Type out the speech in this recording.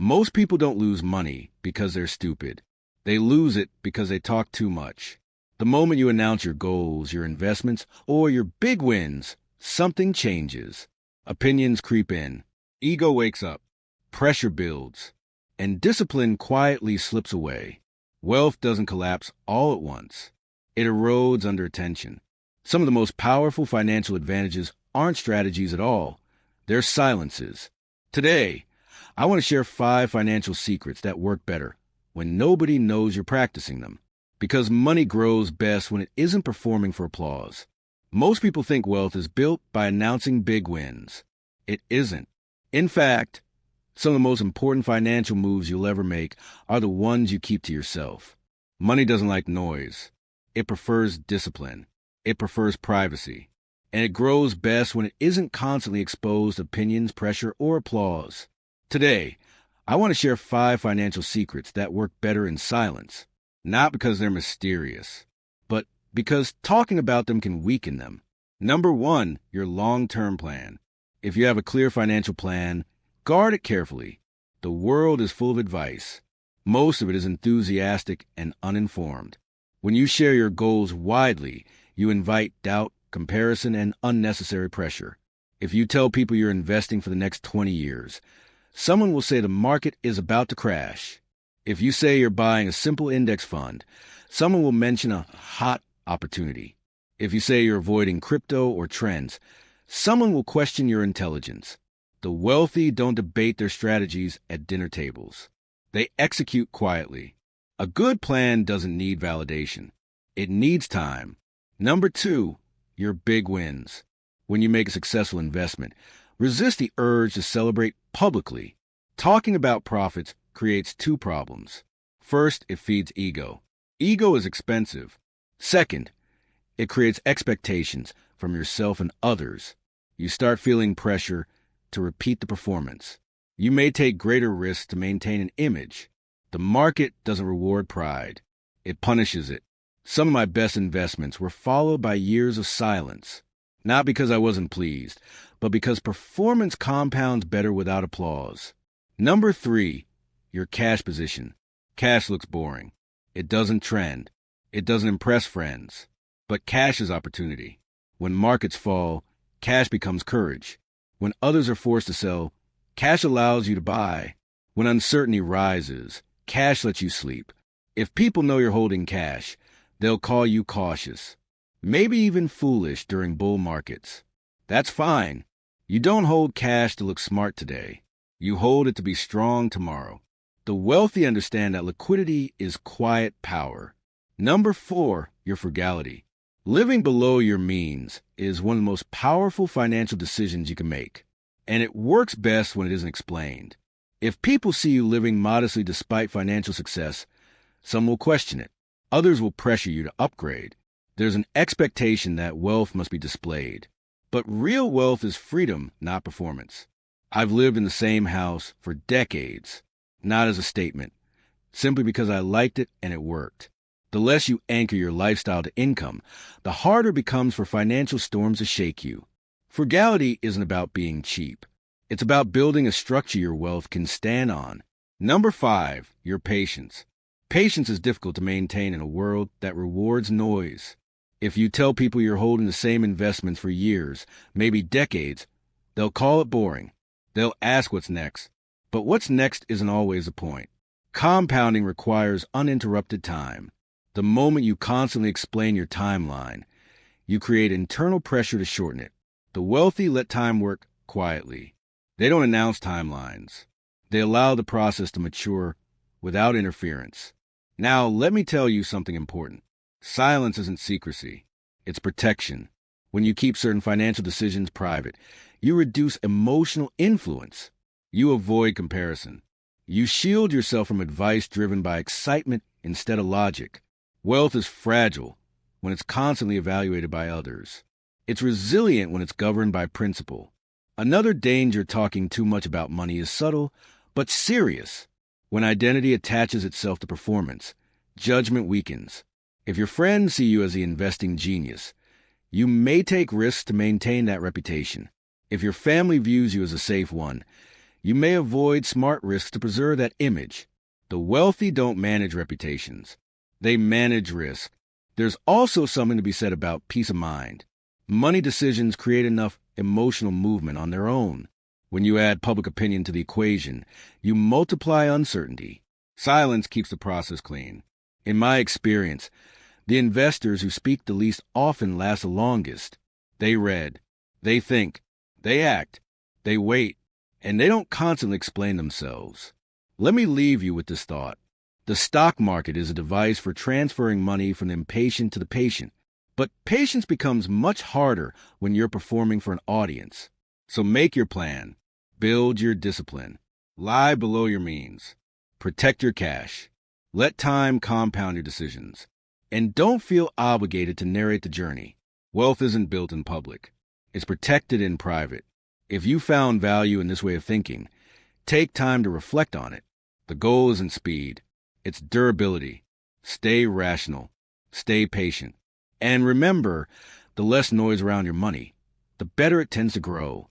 Most people don't lose money because they're stupid. They lose it because they talk too much. The moment you announce your goals, your investments, or your big wins, something changes. Opinions creep in. Ego wakes up. Pressure builds. And discipline quietly slips away. Wealth doesn't collapse all at once. It erodes under tension. Some of the most powerful financial advantages aren't strategies at all. They're silences. Today, I want to share 5 financial secrets that work better when nobody knows you're practicing them. Because money grows best when it isn't performing for applause. Most people think wealth is built by announcing big wins. It isn't. In fact, some of the most important financial moves you'll ever make are the ones you keep to yourself. Money doesn't like noise. It prefers discipline. It prefers privacy. And it grows best when it isn't constantly exposed to opinions, pressure, or applause. Today, I want to share 5 financial secrets that work better in silence. Not because they're mysterious, but because talking about them can weaken them. Number 1, your long-term plan. If you have a clear financial plan, guard it carefully. The world is full of advice. Most of it is enthusiastic and uninformed. When you share your goals widely, you invite doubt, comparison, and unnecessary pressure. If you tell people you're investing for the next 20 years, someone will say the market is about to crash. If you say you're buying a simple index fund, someone will mention a hot opportunity. If you say you're avoiding crypto or trends, someone will question your intelligence. The wealthy don't debate their strategies at dinner tables. They execute quietly. A good plan doesn't need validation. It needs time. Number 2, your big wins. When you make a successful investment, resist the urge to celebrate publicly. Talking about profits creates 2 problems. First, it feeds ego. Ego is expensive. Second, it creates expectations from yourself and others. You start feeling pressure to repeat the performance. You may take greater risks to maintain an image. The market doesn't reward pride. It punishes it. Some of my best investments were followed by years of silence. Not because I wasn't pleased, but because performance compounds better without applause. Number 3, your cash position. Cash looks boring. It doesn't trend. It doesn't impress friends. But cash is opportunity. When markets fall, cash becomes courage. When others are forced to sell, cash allows you to buy. When uncertainty rises, cash lets you sleep. If people know you're holding cash, they'll call you cautious, maybe even foolish during bull markets. That's fine. You don't hold cash to look smart today. You hold it to be strong tomorrow. The wealthy understand that liquidity is quiet power. Number 4, your frugality. Living below your means is one of the most powerful financial decisions you can make, and it works best when it isn't explained. If people see you living modestly despite financial success, some will question it. Others will pressure you to upgrade. There's an expectation that wealth must be displayed. But real wealth is freedom, not performance. I've lived in the same house for decades, not as a statement, simply because I liked it and it worked. The less you anchor your lifestyle to income, the harder it becomes for financial storms to shake you. Frugality isn't about being cheap. It's about building a structure your wealth can stand on. Number 5, your patience. Patience is difficult to maintain in a world that rewards noise. If you tell people you're holding the same investments for years, maybe decades, they'll call it boring. They'll ask what's next. But what's next isn't always the point. Compounding requires uninterrupted time. The moment you constantly explain your timeline, you create internal pressure to shorten it. The wealthy let time work quietly. They don't announce timelines. They allow the process to mature without interference. Now, let me tell you something important. Silence isn't secrecy. It's protection. When you keep certain financial decisions private, you reduce emotional influence. You avoid comparison. You shield yourself from advice driven by excitement instead of logic. Wealth is fragile when it's constantly evaluated by others. It's resilient when it's governed by principle. Another danger talking too much about money is subtle, but serious. When identity attaches itself to performance, judgment weakens. If your friends see you as the investing genius, you may take risks to maintain that reputation. If your family views you as a safe one, You may avoid smart risks to preserve that image. The wealthy don't manage reputations. They manage risk. There's also something to be said about peace of mind. Money decisions create enough emotional movement on their own. When you add public opinion to the equation, you multiply uncertainty. Silence keeps the process clean. In my experience, the investors who speak the least often last the longest. They read, they think, they act, they wait, and they don't constantly explain themselves. Let me leave you with this thought. The stock market is a device for transferring money from the impatient to the patient. But patience becomes much harder when you're performing for an audience. So make your plan. Build your discipline. Lie below your means. Protect your cash. Let time compound your decisions. And don't feel obligated to narrate the journey. Wealth isn't built in public. It's protected in private. If you found value in this way of thinking, take time to reflect on it. The goal isn't speed. It's durability. Stay rational. Stay patient. And remember, the less noise around your money, the better it tends to grow.